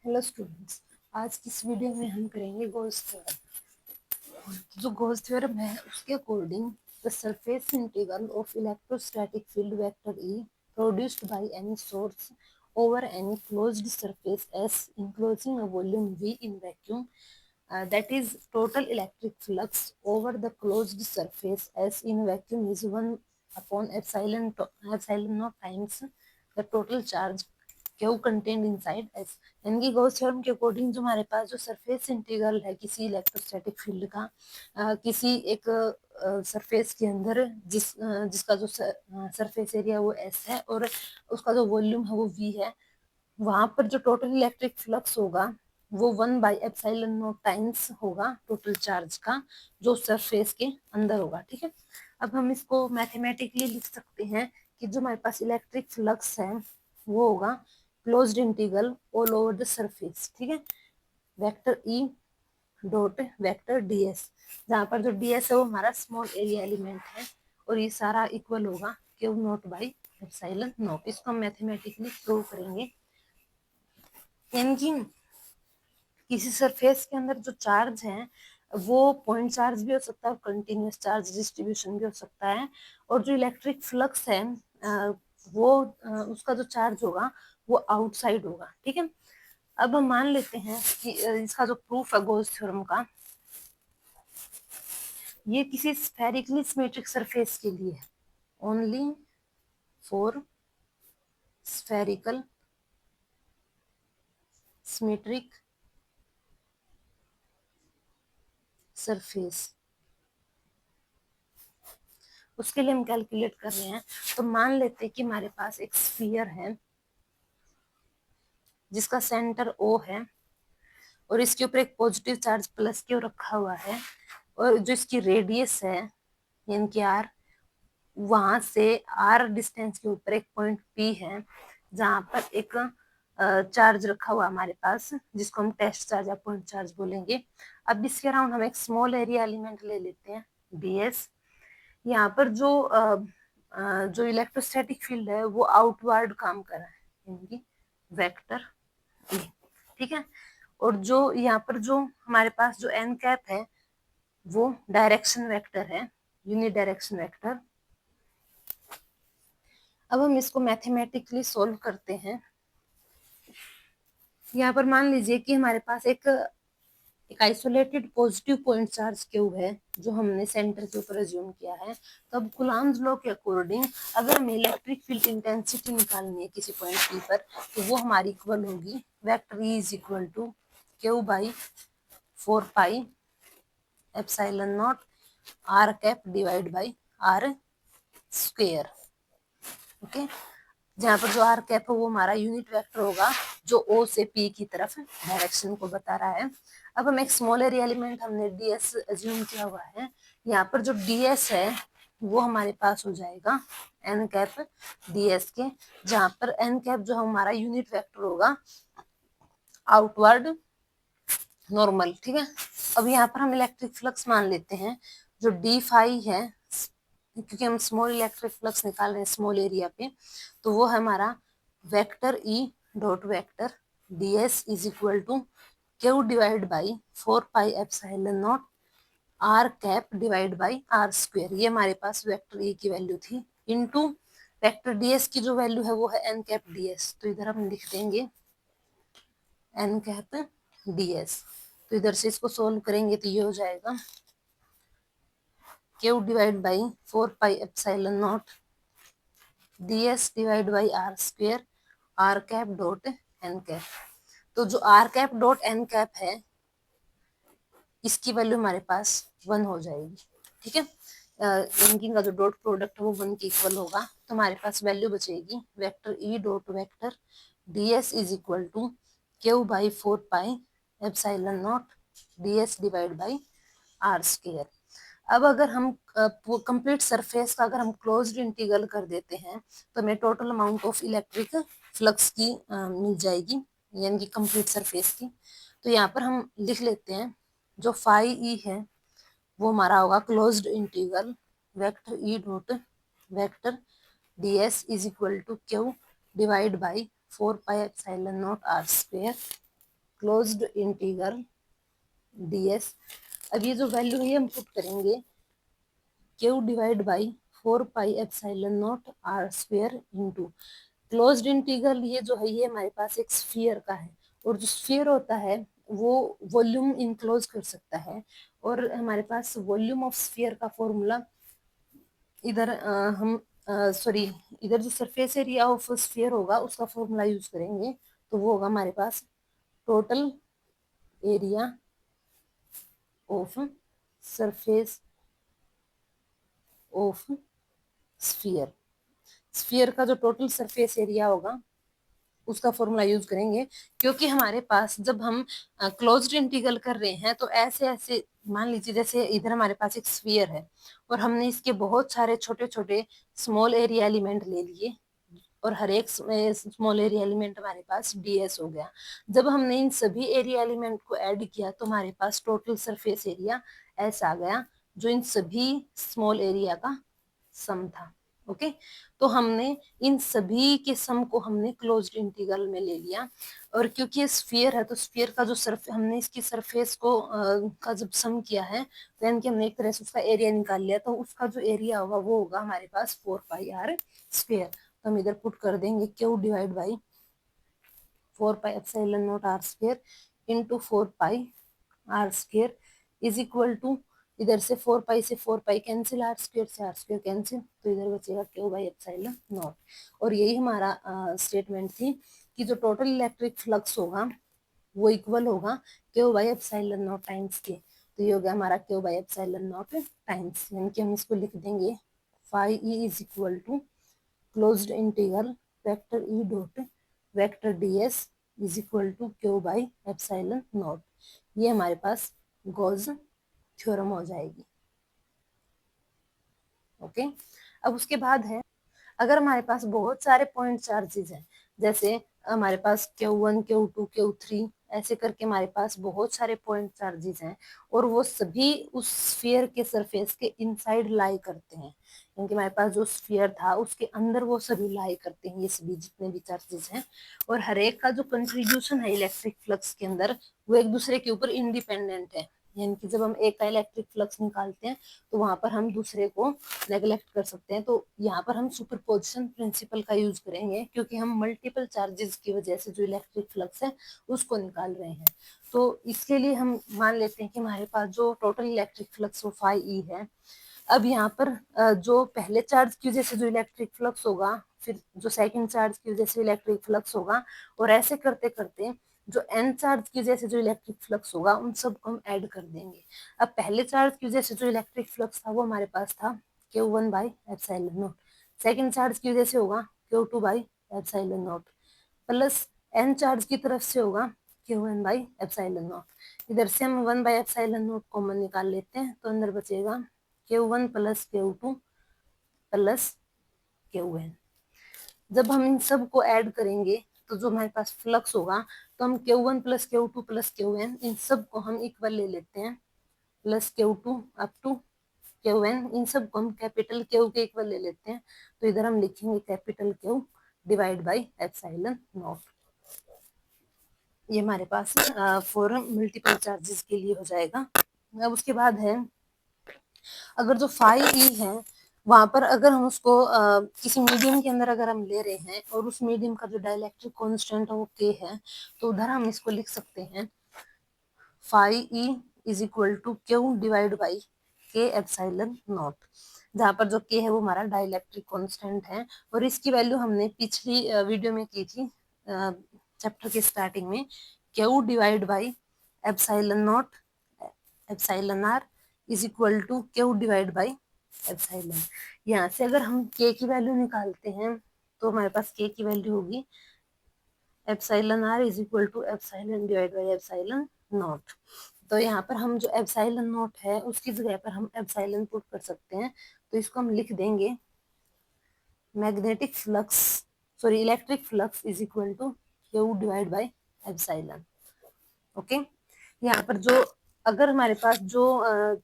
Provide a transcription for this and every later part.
Hello students, आज की इस वीडियो में हम करेंगे गॉस थ्योरम। जो गॉस थ्योरम है उसके according the surface integral of electrostatic field vector E produced by any source over any closed surface S enclosing a volume V in vacuum, that is total electric flux over the closed surface S in vacuum is 1 upon epsilon naught times the total charge Q contained inside S। यानी कि Gauss theorem के according जो हमारे पास जो surface integral है किसी electrostatic field का किसी एक सरफेस के अंदर जिसका जो सरफेस एरिया वो एस है और उसका जो वॉल्यूम है वो वी है, वहां पर जो टोटल इलेक्ट्रिक फ्लक्स होगा वो 1/एप्सिलॉन नॉट टाइम्स होगा टोटल चार्ज का जो सरफेस के अंदर होगा। ठीक है, अब हम इसको मैथमेटिकली लिख सकते हैं कि जो हमारे पास इलेक्ट्रिक फ्लक्स है वो होगा closed integral all over the surface. ठीक है, vector E dot vector DS, जहाँ पर जो डीएस है वो हमारा स्मॉल एरिया एलिमेंट है और ये सारा इक्वल होगा Q not by epsilon not. इसको हम मैथमेटिकली प्रूव करेंगे। यानी कि किसी सरफेस के अंदर जो चार्ज है वो पॉइंट चार्ज भी हो सकता है और कंटिन्यूस चार्ज डिस्ट्रीब्यूशन भी हो सकता है, और जो इलेक्ट्रिक फ्लक्स है वो उसका जो चार्ज होगा वो आउटसाइड होगा। ठीक है, अब हम मान लेते हैं कि इसका जो प्रूफ है गॉस थ्योरम का, ये किसी स्फेरिकली सिमेट्रिक सरफेस के लिए है, only for spherical symmetric surface. उसके लिए हम कैलकुलेट कर रहे हैं। तो मान लेते हैं कि हमारे पास एक स्फीयर है जिसका सेंटर ओ है और इसके ऊपर एक पॉजिटिव चार्ज प्लस क्यू रखा हुआ है, और जो इसकी रेडियस है यानी कि आर, वहां से आर डिस्टेंस के ऊपर एक पॉइंट पी है जहां पर एक चार्ज रखा हुआ हमारे पास जिसको हम टेस्ट चार्ज या पॉइंट चार्ज बोलेंगे। अब इसके अराउंड हम एक स्मॉल एरिया एलिमेंट ले लेते हैं डीएस। यहाँ पर जो इलेक्ट्रोस्टैटिक फील्ड है वो आउटवर्ड काम कर रहा है यानी कि वेक्टर ई। ठीक है, और जो यहाँ पर जो हमारे पास जो एन कैप है वो डायरेक्शन वेक्टर है, यूनिट डायरेक्शन वेक्टर। अब हम इसको मैथमेटिकली सोल्व करते हैं। यहाँ पर मान लीजिए कि हमारे पास एक isolated positive point charge Q है जो हमने सेंटर के ऊपर अज्यूम किया है। तो अब कुलाम्स लॉ के अकॉर्डिंग अगर हमें इलेक्ट्रिक फील्ड इंटेंसिटी निकालनी है किसी पॉइंट पी पर, तो वो हमारी इक्वल होगी vector E is equal to Q by 4 pi epsilon naught R cap divide by R square. Okay, जहाँ पर जो आर कैप है वो हमारा यूनिट वेक्टर होगा जो ओ से पी की तरफ डायरेक्शन को बता रहा है। अब हम एक स्मॉल एरिया एलिमेंट हमने डीएस अज्यूम किया हुआ है। यहाँ पर जो डीएस है वो हमारे पास हो जाएगा एन कैप डीएस के, जहाँ पर एन कैप जो हमारा यूनिट वेक्टर होगा आउटवर्ड नॉर्मल। ठीक है, अब यहाँ पर हम इलेक्ट्रिक फ्लक्स मान लेते हैं जो डी फाई है, क्योंकि हम स्मॉल इलेक्ट्रिक फ्लक्स निकाल रहे हैं स्मॉल एरिया पे, तो वो है हमारा vector E dot vector D S is equal to Q divide by 4 pi epsilon naught R cap divide by R square. ये हमारे पास वेक्टर ई की वैल्यू थी इनटू वेक्टर डी एस की जो वैल्यू है वो है एन कैप डी एस। तो इधर हम लिख देंगे एन कैप डी एस। तो इधर से इसको सोल्व करेंगे तो ये हो जाएगा Q divide by 4 pi epsilon naught D S divide by R square R cap dot N cap. तो जो R cap dot N cap है इसकी वैल्यू हमारे पास 1 हो जाएगी। ठीक है, इनकी का जो डॉट प्रोडक्ट है वो 1 के इक्वल होगा, तो हमारे पास वैल्यू बचेगी vector E dot vector D S is equal to Q by 4 pi epsilon naught D S divide by R square. अब अगर हम कंप्लीट सरफेस का अगर हम क्लोज्ड इंटीग्रल कर देते हैं तो हमें total amount of electric flux की मिल जाएगी, यानी कि कंप्लीट सरफेस की। तो यहाँ पर हम लिख लेते हैं जो फाई ई है वो हमारा होगा closed integral vector E dot vector D S is equal to Q divide by 4 pi epsilon naught r square. Closed integral ds। अब ये जो वैल्यू है हम पुट करेंगे q divide by 4 pi epsilon naught r square into closed integral. ये जो है ये हमारे पास एक स्फीयर का है, और जो स्फीयर होता है वो वॉल्यूम इनक्लोज कर सकता है, और हमारे पास वॉल्यूम ऑफ स्फीयर का फॉर्मूला इधर हम सॉरी इधर जो सरफेस एरिया ऑफ स्फीयर होगा उसका फॉर्मूला यूज करेंगे, तो वो होगा हमारे पास total area of surface of sphere. Sphere का जो टोटल सरफेस एरिया होगा उसका फॉर्मूला यूज करेंगे, क्योंकि हमारे पास जब हम क्लोज्ड इंटीग्रल कर रहे हैं तो ऐसे ऐसे मान लीजिए जैसे इधर हमारे पास एक स्फीयर है और हमने इसके बहुत सारे छोटे छोटे स्मॉल एरिया एलिमेंट ले लिए, और हर एक स्मॉल एरिया एलिमेंट हमारे पास ds हो गया। जब हमने इन सभी एरिया एलिमेंट को ऐड किया तो हमारे पास टोटल सरफेस एरिया s आ गया, जो इन सभी स्मॉल एरिया का सम था। ओके, तो हमने इन सभी के सम को हमने क्लोज्ड इंटीग्रल में ले लिया, और क्योंकि ये स्फीयर है तो स्फीयर का जो हमने इसकी सरफेस को का जब सम किया है तो यानी कि हमने एक तरह से उसका एरिया निकाल लिया, तो उसका जो एरिया होगा वो होगा हमारे पास 4 पाई r स्क्वायर। तो हम इधर पुट कर देंगे q divide by 4 pi epsilon naught r square into 4 pi r square is equal to, इधर से 4 पाई से 4 pi cancel, r square cancel, तो इधर बचेगा क्यू बाई एप्सिलॉन नॉट। और यही हमारा स्टेटमेंट थी कि जो टोटल इलेक्ट्रिक फ्लक्स होगा वो इक्वल होगा q by epsilon naught times के। तो ये हो गया हमारा q by epsilon naught times, यानी कि हम इसको लिख देंगे phi e is equal to closed integral vector E dot vector ds is equal to Q by epsilon naught. ये हमारे पास गॉस थ्योरम हो जाएगी। ओके, अब उसके बाद है अगर हमारे पास बहुत सारे पॉइंट चार्जेस हैं, जैसे हमारे पास Q1 Q2 Q3 ऐसे करके हमारे पास बहुत सारे पॉइंट चार्जेस हैं, और वो सभी उस स्फीयर के सरफेस के इनसाइड लाई करते हैं, क्योंकि हमारे पास जो स्फीयर था उसके अंदर वो सभी लाई करते हैं, ये सभी जितने भी चार्जेस हैं, और हर एक का जो कंट्रीब्यूशन है इलेक्ट्रिक फ्लक्स के अंदर वो एक दूसरे के ऊपर इंडिपेंडेंट है। यानी कि जब हम एक का इलेक्ट्रिक फ्लक्स निकालते हैं तो वहां पर हम दूसरे को नेग्लेक्ट कर सकते हैं, तो यहाँ पर हम सुपरपोजिशन प्रिंसिपल का यूज करेंगे, क्योंकि हम मल्टीपल चार्जेस की वजह से जो इलेक्ट्रिक फ्लक्स है उसको निकाल रहे हैं। तो इसके लिए हम मान लेते हैं कि हमारे पास जो टोटल इलेक्ट्रिक फ्लक्स वो फाई ई है। अब यहाँ पर जो पहले चार्ज की वजह से जो इलेक्ट्रिक फ्लक्स होगा, फिर जो सेकंड चार्ज की वजह से इलेक्ट्रिक फ्लक्स होगा, और ऐसे करते करते जो एन चार्ज की वजह से जो इलेक्ट्रिक फ्लक्स होगा उन सबको हम ऐड कर देंगे। अब पहले चार्ज की वजह से जो इलेक्ट्रिक फ्लक्स था वो हमारे पास था Q1 by epsilon naught, second charge की वजह से होगा Q2 by epsilon naught, plus n charge की तरफ से होगा Q1 बाई एप्सिलॉन नॉट। इधर से हम 1 बाई एप्सिलॉन नॉट कॉमन निकाल लेते हैं, तो अंदर बचेगा Q1 plus Q2 plus Qn। जब हम इन सब को ऐड करेंगे तो जो हमारे पास फ्लक्स होगा, तो हम Q1 plus Q2 plus Qn इन सब को हम इक्वल ले लेते हैं, plus Q2 up to Qn इन सब को हम कैपिटल Q के इक्वल ले लेते हैं, तो इधर हम लिखेंगे capital Q divide by epsilon naught. ये हमारे पास फॉर मल्टीपल चार्जेस के लिए हो जाएगा। अब उसके बाद है अगर जो फाई ई है वहां पर अगर हम उसको किसी मीडियम के अंदर अगर हम ले रहे हैं और उस मीडियम का जो डाइलेक्ट्रिक कांस्टेंट है वो के है, तो उधर हम इसको लिख सकते हैं phi e is equal to Q divide by k epsilon naught, जहाँ पर जो के है वो हमारा डाइलेक्ट्रिक कांस्टेंट है, और इसकी वैल्यू हमने पिछली वीडियो में की थी चैप्टर के स्टार्टिंग में, q divide by epsilon naught epsilon r is equal to Q divide by epsilon. यहाँ से अगर हम के की वैल्यू निकालते हैं तो हमारे पास के की वैल्यू होगी epsilon r is equal to epsilon divide by epsilon naught. तो यहाँ पर हम जो एप्सिलॉन नॉट है उसकी जगह पर हम एप्सिलॉन पुट कर सकते हैं, तो इसको हम लिख देंगे magnetic flux sorry electric flux is equal to Q divide by epsilon. Okay, यहाँ पर जो अगर हमारे पास जो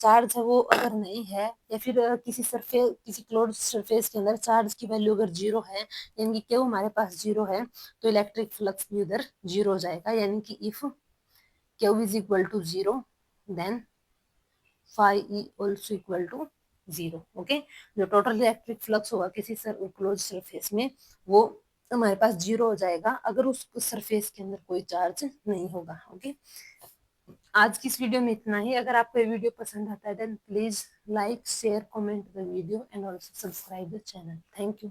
चार्ज है वो अगर नहीं है, या फिर किसी सरफेस किसी क्लोज सरफेस के अंदर चार्ज की वैल्यू अगर जीरो है, यानी कि क्यू हमारे पास जीरो है, तो इलेक्ट्रिक फ्लक्स भी उधर जीरो हो जाएगा, यानी कि if Q is equal to 0, then phi E also equal to 0. Okay, जो टोटल इलेक्ट्रिक फ्लक्स होगा किसी क्लोज सरफेस में वो हमारे पास 0 हो जाएगा अगर उस सरफेस के अंदर कोई चार्ज नहीं होगा. ओके, आज की इस वीडियो में इतना ही. अगर आपको ये वीडियो पसंद आता है then please like share comment the video and also subscribe the channel. Thank you.